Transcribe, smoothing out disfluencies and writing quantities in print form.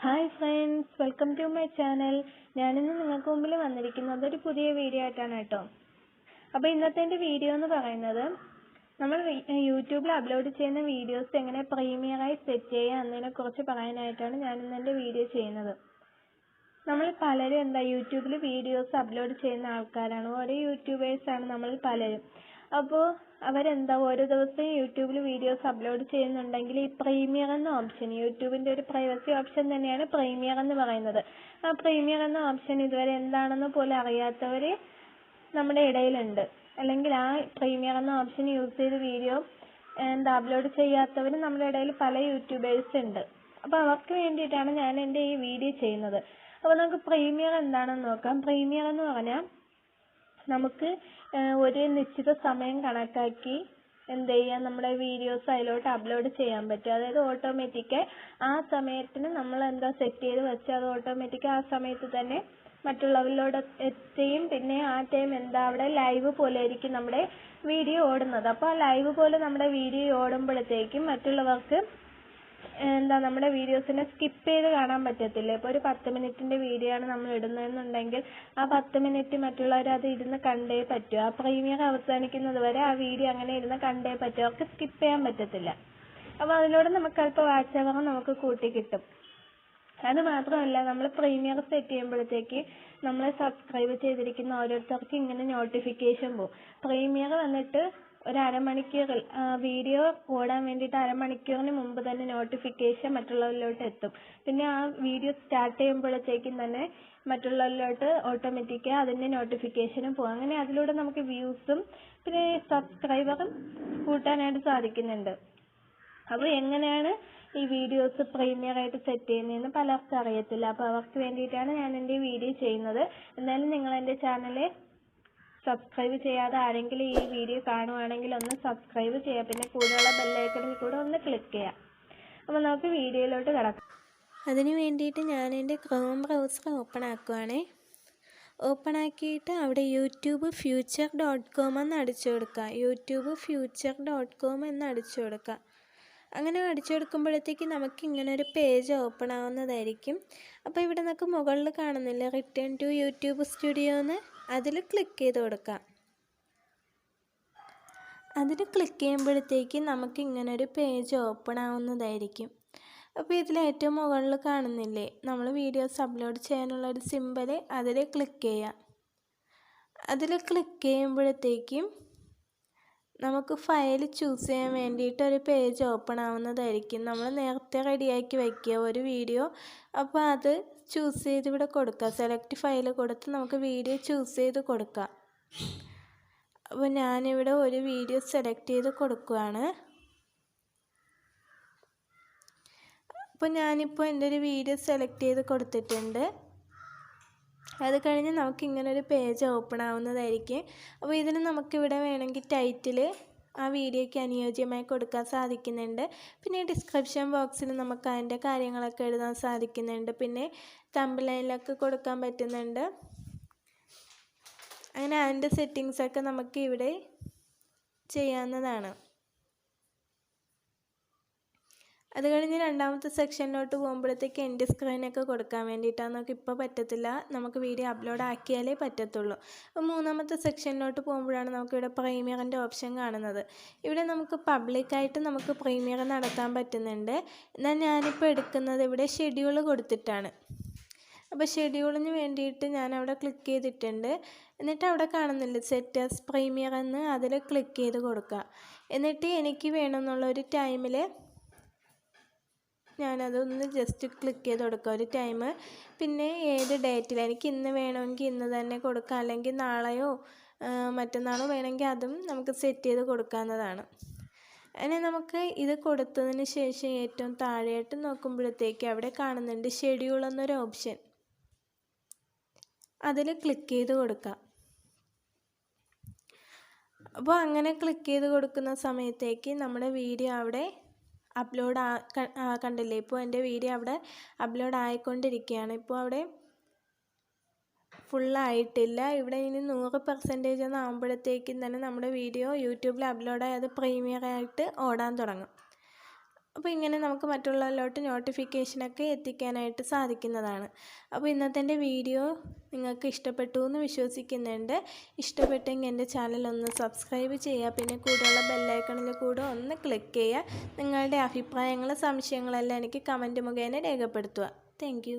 Hi friends, welcome to my channel. ഞാനിന്ന് നിങ്ങൾക്ക് മുമ്പിൽ വന്നിരിക്കുന്നത് ഒരു പുതിയ വീഡിയോ ആയിട്ടാണ് കേട്ടോ. അപ്പോൾ ഇന്നത്തെ എൻ്റെ വീഡിയോ എന്ന് പറയുന്നത് നമ്മൾ യൂട്യൂബിൽ അപ്ലോഡ് ചെയ്യുന്ന വീഡിയോസ് എങ്ങനെ പ്രീമിയറായി സെറ്റ് ചെയ്യുക എന്നതിനെക്കുറിച്ച് പറയാനായിട്ടാണ് ഞാനിന്ന് എൻ്റെ വീഡിയോ ചെയ്യുന്നത്. നമ്മൾ പലരും യൂട്യൂബിൽ വീഡിയോസ് അപ്ലോഡ് ചെയ്യുന്ന ആൾക്കാരാണ്, ഓരോ യൂട്യൂബേഴ്സാണ് നമ്മൾ പലരും. അപ്പോൾ ഓരോ ദിവസവും യൂട്യൂബിൽ വീഡിയോസ് അപ്ലോഡ് ചെയ്യുന്നുണ്ടെങ്കിൽ ഈ പ്രീമിയർ എന്ന ഓപ്ഷൻ, യൂട്യൂബിൻ്റെ ഒരു പ്രൈവസി ഓപ്ഷൻ തന്നെയാണ് പ്രീമിയർ എന്ന് പറയുന്നത്. ആ പ്രീമിയർ എന്ന ഓപ്ഷൻ ഇതുവരെ എന്താണെന്ന് പോലും അറിയാത്തവർ നമ്മുടെ ഇടയിലുണ്ട്. അല്ലെങ്കിൽ ആ പ്രീമിയർ എന്ന ഓപ്ഷൻ യൂസ് ചെയ്ത് വീഡിയോ അപ്ലോഡ് ചെയ്യാത്തവർ നമ്മുടെ ഇടയിൽ പല യൂട്യൂബേഴ്സ് ഉണ്ട്. അപ്പോൾ അവർക്ക് വേണ്ടിയിട്ടാണ് ഞാൻ എൻ്റെ ഈ വീഡിയോ ചെയ്യുന്നത്. അപ്പോൾ നമുക്ക് പ്രീമിയർ എന്താണെന്ന് നോക്കാം. പ്രീമിയർ എന്ന് പറഞ്ഞാൽ നമുക്ക് ഒരു നിശ്ചിത സമയം കണക്കാക്കി നമ്മുടെ വീഡിയോസ് അതിലോട്ട് അപ്ലോഡ് ചെയ്യാൻ പറ്റും. അതായത് ഓട്ടോമാറ്റിക്കായി ആ സമയത്തിന് നമ്മൾ സെറ്റ് ചെയ്ത് വെച്ചാൽ അത് ഓട്ടോമാറ്റിക്കായി ആ സമയത്ത് തന്നെ മറ്റുള്ളവരിലോട്ട് എത്തുകയും പിന്നെ ആ ടൈം അവിടെ ലൈവ് പോലെ ആയിരിക്കും നമ്മുടെ വീഡിയോ ഓടുന്നത്. അപ്പോൾ ആ ലൈവ് പോലെ നമ്മുടെ വീഡിയോ ഓടുമ്പോഴത്തേക്കും മറ്റുള്ളവർക്ക് നമ്മുടെ വീഡിയോസിനെ സ്കിപ്പ് ചെയ്ത് കാണാൻ പറ്റത്തില്ല. ഇപ്പോൾ ഒരു 10 മിനിറ്റിൻ്റെ വീഡിയോ ആണ് നമ്മൾ ഇടുന്നതെന്നുണ്ടെങ്കിൽ ആ 10 മിനിറ്റ് മറ്റുള്ളവർ അത് ഇരുന്ന് കണ്ടേ പറ്റൂ. ആ പ്രീമിയർ അവസാനിക്കുന്നത് വരെ ആ വീഡിയോ അങ്ങനെ ഇരുന്ന് കണ്ടേ പറ്റൂ. അവർക്ക് സ്കിപ്പ് ചെയ്യാൻ പറ്റത്തില്ല. അപ്പോൾ അതിലൂടെ നമുക്ക് അല്പം വാച്ച് അവർ നമുക്ക് കൂട്ടി കിട്ടും. അത് മാത്രമല്ല, നമ്മൾ പ്രീമിയർ സെറ്റ് ചെയ്യുമ്പോഴത്തേക്ക് നമ്മളെ സബ്സ്ക്രൈബ് ചെയ്തിരിക്കുന്ന ഓരോരുത്തർക്ക് ഇങ്ങനെ നോട്ടിഫിക്കേഷൻ പോകും. പ്രീമിയർ വന്നിട്ട് ഒരു അരമണിക്കൂറിൽ വീഡിയോ ഓടാൻ വേണ്ടിയിട്ട് അരമണിക്കൂറിന് മുമ്പ് തന്നെ നോട്ടിഫിക്കേഷൻ മറ്റുള്ളവരിലോട്ട് എത്തും. പിന്നെ ആ വീഡിയോ സ്റ്റാർട്ട് ചെയ്യുമ്പോഴത്തേക്കും തന്നെ മറ്റുള്ളവരിലോട്ട് ഓട്ടോമാറ്റിക്കായി അതിൻ്റെ നോട്ടിഫിക്കേഷനും പോകും. അങ്ങനെ അതിലൂടെ നമുക്ക് വ്യൂസും പിന്നെ സബ്സ്ക്രൈബറും കൂട്ടാനായിട്ട് സാധിക്കുന്നുണ്ട്. അപ്പോൾ എങ്ങനെയാണ് ഈ വീഡിയോസ് പ്രീമിയറായിട്ട് സെറ്റ് ചെയ്യുന്നതെന്ന് പലർക്കും അറിയത്തില്ല. അപ്പോൾ അവർക്ക് വേണ്ടിയിട്ടാണ് ഞാൻ എൻ്റെ വീഡിയോ ചെയ്യുന്നത്. എന്തായാലും നിങ്ങൾ എൻ്റെ ചാനൽ സബ്സ്ക്രൈബ് ചെയ്യാതെ ആരെങ്കിലും ഈ വീഡിയോ കാണുവാണെങ്കിൽ ഒന്ന് സബ്സ്ക്രൈബ് ചെയ്യുക. പിന്നെ കൂടെയുള്ള ബെല്ലൈക്കണിൽ കൂടെ ഒന്ന് ക്ലിക്ക് ചെയ്യുക. അപ്പോൾ നമുക്ക് വീഡിയോയിലോട്ട് കിടക്കാം. അതിന് വേണ്ടിയിട്ട് ഞാൻ എൻ്റെ ക്രോം ബ്രൗസർ ഓപ്പൺ ആക്കുവാണേ. ഓപ്പൺ ആക്കിയിട്ട് അവിടെ youtube.future.com എന്ന് അടിച്ചു കൊടുക്കുക. youtube.future.com എന്ന് അടിച്ചു കൊടുക്കുക. അങ്ങനെ അടിച്ചു കൊടുക്കുമ്പോഴത്തേക്ക് നമുക്ക് ഇങ്ങനെ ഒരു പേജ് ഓപ്പൺ ആവുന്നതായിരിക്കും. അപ്പോൾ ഇവിടെ നമുക്ക് മുകളിൽ കാണുന്നില്ല റിട്ടേൺ ടു യൂട്യൂബ് സ്റ്റുഡിയോ എന്ന്, അതിൽ ക്ലിക്ക് ചെയ്ത് കൊടുക്കാം. അതിൽ ക്ലിക്ക് ചെയ്യുമ്പോഴത്തേക്ക് നമുക്ക് ഇങ്ങനെ ഒരു പേജ് ഓപ്പൺ ആവുന്നതായിരിക്കും. അപ്പോൾ ഇതിൽ ഏറ്റവും മുകളിൽ കാണുന്നില്ലേ നമ്മൾ വീഡിയോസ് അപ്ലോഡ് ചെയ്യാനുള്ള ഒരു സിമ്പൽ, അതിൽ ക്ലിക്ക് ചെയ്യാം. അതിൽ ക്ലിക്ക് ചെയ്യുമ്പോഴത്തേക്കും നമുക്ക് ഫയൽ ചൂസ് ചെയ്യാൻ വേണ്ടിയിട്ട് ഒരു പേജ് ഓപ്പൺ ആവുന്നതായിരിക്കും. നമ്മൾ നേരത്തെ റെഡിയാക്കി വയ്ക്കുക ഒരു വീഡിയോ. അപ്പോൾ അത് ചൂസ് ചെയ്ത് ഇവിടെ കൊടുക്കുക. സെലക്ട് ഫയൽ കൊടുത്ത് നമുക്ക് വീഡിയോ ചൂസ് ചെയ്ത് കൊടുക്കാം. അപ്പോൾ ഞാനിവിടെ ഒരു വീഡിയോ സെലക്ട് ചെയ്ത് കൊടുക്കുകയാണ്. അപ്പോൾ ഞാനിപ്പോൾ എൻ്റെ ഒരു വീഡിയോ സെലക്ട് ചെയ്ത് കൊടുത്തിട്ടുണ്ട്. അത് കഴിഞ്ഞ് നമുക്ക് ഇങ്ങനെ ഒരു പേജ് ഓപ്പൺ ആവുന്നതായിരിക്കും. അപ്പോൾ ഇതിൽ നമുക്കിവിടെ വേണമെങ്കിൽ ടൈറ്റിൽ ആ വീഡിയോയ്ക്ക് അനുയോജ്യമായി കൊടുക്കാൻ സാധിക്കുന്നുണ്ട്. പിന്നെ ഡിസ്ക്രിപ്ഷൻ ബോക്സിൽ നമുക്ക് അതിൻ്റെ കാര്യങ്ങളൊക്കെ എഴുതാൻ സാധിക്കുന്നുണ്ട്. പിന്നെ തംബ്നെയിലൊക്കെ കൊടുക്കാൻ പറ്റുന്നുണ്ട്. അങ്ങനെ അതിൻ്റെ സെറ്റിങ്സൊക്കെ നമുക്ക് ഇവിടെ ചെയ്യാവുന്നതാണ്. അത് കഴിഞ്ഞ് രണ്ടാമത്തെ സെക്ഷനിലോട്ട് പോകുമ്പോഴത്തേക്ക് എൻ്റെ സ്ക്രീനൊക്കെ കൊടുക്കാൻ വേണ്ടിയിട്ടാണ്. നമുക്ക് ഇപ്പോൾ പറ്റത്തില്ല, നമുക്ക് വീഡിയോ അപ്ലോഡ് ആക്കിയാലേ പറ്റത്തുള്ളൂ. അപ്പോൾ മൂന്നാമത്തെ സെക്ഷനിലോട്ട് പോകുമ്പോഴാണ് നമുക്കിവിടെ പ്രീമിയറിൻ്റെ ഓപ്ഷൻ കാണുന്നത്. ഇവിടെ നമുക്ക് പബ്ലിക്കായിട്ട് നമുക്ക് പ്രീമിയർ നടത്താൻ പറ്റുന്നുണ്ട്. എന്നാൽ ഞാനിപ്പോൾ എടുക്കുന്നത് ഇവിടെ ഷെഡ്യൂൾ കൊടുത്തിട്ടാണ്. അപ്പോൾ ഷെഡ്യൂളിന് വേണ്ടിയിട്ട് ഞാൻ അവിടെ ക്ലിക്ക് ചെയ്തിട്ടുണ്ട്. എന്നിട്ട് അവിടെ കാണുന്നില്ല സെറ്റ് ആസ് പ്രീമിയർ എന്ന്, അതിൽ ക്ലിക്ക് ചെയ്ത് കൊടുക്കുക. എന്നിട്ട് എനിക്ക് വേണമെന്നുള്ള ഒരു ടൈമിൽ ഞാനതൊന്ന് ജസ്റ്റ് ക്ലിക്ക് ചെയ്ത് കൊടുക്കുക ഒരു ടൈം. പിന്നെ ഏത് ഡേറ്റിൽ എനിക്ക് ഇന്ന് വേണമെങ്കിൽ ഇന്ന് തന്നെ കൊടുക്കാം, അല്ലെങ്കിൽ നാളെയോ മറ്റന്നാളോ വേണമെങ്കിൽ അതും നമുക്ക് സെറ്റ് ചെയ്ത് കൊടുക്കാവുന്നതാണ്. അങ്ങനെ നമുക്ക് ഇത് കൊടുത്തതിന് ശേഷം ഏറ്റവും താഴെയായിട്ട് നോക്കുമ്പോഴത്തേക്ക് അവിടെ കാണുന്നുണ്ട് ഷെഡ്യൂൾ എന്നൊരു ഓപ്ഷൻ, അതിൽ ക്ലിക്ക് ചെയ്ത് കൊടുക്കാം. അപ്പോൾ അങ്ങനെ ക്ലിക്ക് ചെയ്ത് കൊടുക്കുന്ന സമയത്തേക്ക് നമ്മുടെ വീഡിയോ അവിടെ അപ്ലോഡ് കണ്ടില്ലേ. ഇപ്പോൾ എൻ്റെ വീഡിയോ അവിടെ അപ്ലോഡ് ആയിക്കൊണ്ടിരിക്കുകയാണ്. ഇപ്പോൾ അവിടെ ഫുള്ളായിട്ടില്ല. ഇവിടെ ഇനി 100% എന്നാകുമ്പോഴത്തേക്കും തന്നെ നമ്മുടെ വീഡിയോ യൂട്യൂബിൽ അപ്ലോഡായി അത് പ്രീമിയറായിട്ട് ഓടാൻ തുടങ്ങും. അപ്പോൾ ഇങ്ങനെ നമുക്ക് മറ്റുള്ളവരിലോട്ട് നോട്ടിഫിക്കേഷനൊക്കെ എത്തിക്കാനായിട്ട് സാധിക്കുന്നതാണ്. അപ്പോൾ ഇന്നത്തെ എൻ്റെ വീഡിയോ നിങ്ങൾക്ക് ഇഷ്ടപ്പെട്ടു എന്ന് വിശ്വസിക്കുന്നുണ്ട്. ഇഷ്ടപ്പെട്ടെങ്കിൽ എൻ്റെ ചാനൽ ഒന്ന് സബ്സ്ക്രൈബ് ചെയ്യുക. പിന്നെ കൂടെയുള്ള ബെല്ലൈക്കണിൽ കൂടെ ഒന്ന് ക്ലിക്ക് ചെയ്യുക. നിങ്ങളുടെ അഭിപ്രായങ്ങളും സംശയങ്ങളെല്ലാം എനിക്ക് കമൻറ്റ് മുഖേന രേഖപ്പെടുത്തുക. താങ്ക്